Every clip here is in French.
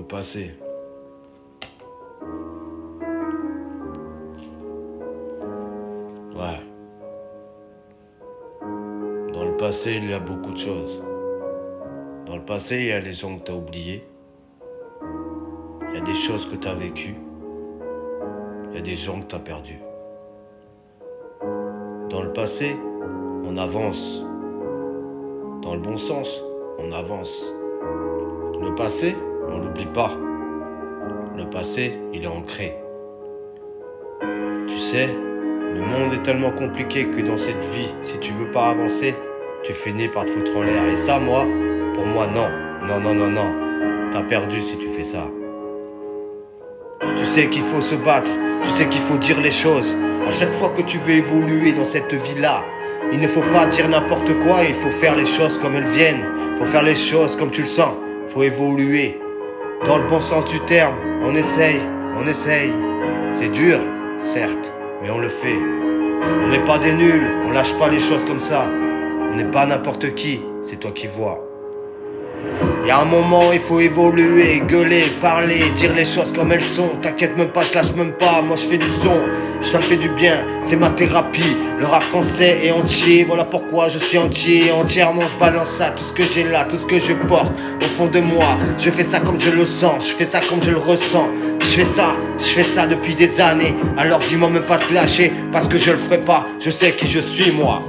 passé. Ouais. Dans le passé, il y a beaucoup de choses. Dans le passé, il y a les gens que tu as oubliés. Il y a des choses que tu as vécues. Il y a des gens que tu as perdus. Dans le passé, on avance. Dans le bon sens, on avance. Le passé, on l'oublie pas. Le passé, il est ancré. Tu sais, le monde est tellement compliqué que dans cette vie, si tu veux pas avancer, tu finis par te foutre en l'air. Et ça, pour moi, non. Non. T'as perdu si tu fais ça. Tu sais qu'il faut se battre. Tu sais qu'il faut dire les choses. À chaque fois que tu veux évoluer dans cette vie-là, il ne faut pas dire n'importe quoi. Il faut faire les choses comme elles viennent. Il faut faire les choses comme tu le sens. Il faut évoluer. Dans le bon sens du terme, on essaye. C'est dur, certes, mais on le fait. On n'est pas des nuls, on lâche pas les choses comme ça. On n'est pas n'importe qui, c'est toi qui vois. Il y a un moment, il faut évoluer, gueuler, parler, dire les choses comme elles sont. T'inquiète même pas, je lâche même pas, moi je fais du son. Ça me fait du bien, c'est ma thérapie. Le rap français est entier, voilà pourquoi je suis entier. Entièrement je balance ça, tout ce que j'ai là, tout ce que je porte au fond de moi. Je fais ça comme je le sens, je fais ça comme je le ressens. Je fais ça depuis des années. Alors dis-moi même pas te lâcher, parce que je le ferai pas. Je sais qui je suis moi.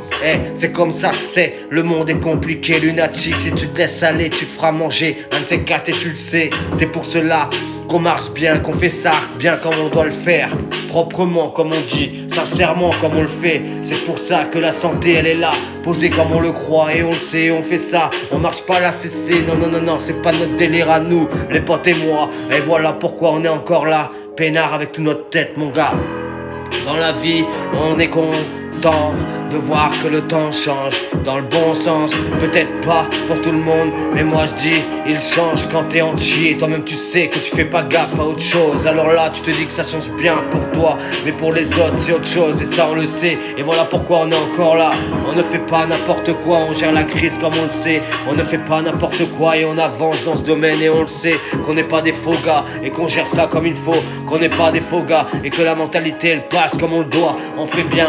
C'est comme ça que c'est. Le monde est compliqué, lunatique. Si tu te laisses aller, tu te feras manger. Un de ces quatre et tu le sais. C'est pour cela qu'on marche bien, qu'on fait ça bien comme on doit le faire. Proprement comme on dit, sincèrement comme on le fait. C'est pour ça que la santé elle est là, posée comme on le croit. Et on le sait, on fait ça, on marche pas là, c'est non, c'est pas notre délire à nous, les potes et moi. Et voilà pourquoi on est encore là, peinard avec toute notre tête mon gars. Dans la vie, on est content de voir que le temps change dans le bon sens, peut-être pas pour tout le monde, mais moi je dis il change quand t'es entier. Toi-même tu sais que tu fais pas gaffe à autre chose. Alors là tu te dis que ça change bien pour toi, mais pour les autres c'est autre chose. Et ça on le sait, et voilà pourquoi on est encore là. On ne fait pas n'importe quoi, on gère la crise comme on le sait. On ne fait pas n'importe quoi et on avance dans ce domaine. Et on le sait qu'on n'est pas des faux gars et qu'on gère ça comme il faut. Qu'on n'est pas des faux gars et que la mentalité elle passe comme on le doit. On fait bien,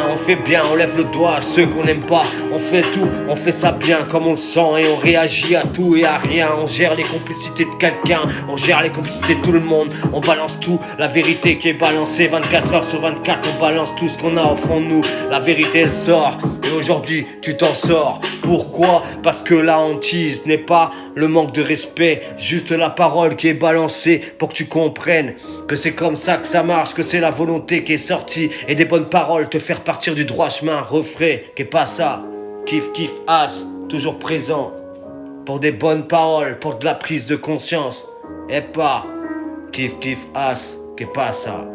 on lève le doigt à ceux qu'on n'aime pas. On fait tout, on fait ça bien comme on le sent. Et on réagit à tout et à rien. On gère les complicités de quelqu'un, on gère les complicités de tout le monde. On balance tout, la vérité qui est balancée 24 heures sur 24. On balance tout ce qu'on a au fond de nous. La vérité elle sort, et aujourd'hui tu t'en sors. Pourquoi? Parce que la hantise n'est pas le manque de respect, juste la parole qui est balancée pour que tu comprennes que c'est comme ça que ça marche, que c'est la volonté qui est sortie et des bonnes paroles te faire partir du droit chemin. Refrais, qu'est pas ça? Kiff as, toujours présent pour des bonnes paroles, pour de la prise de conscience et pas kiff as, qu'est pas ça?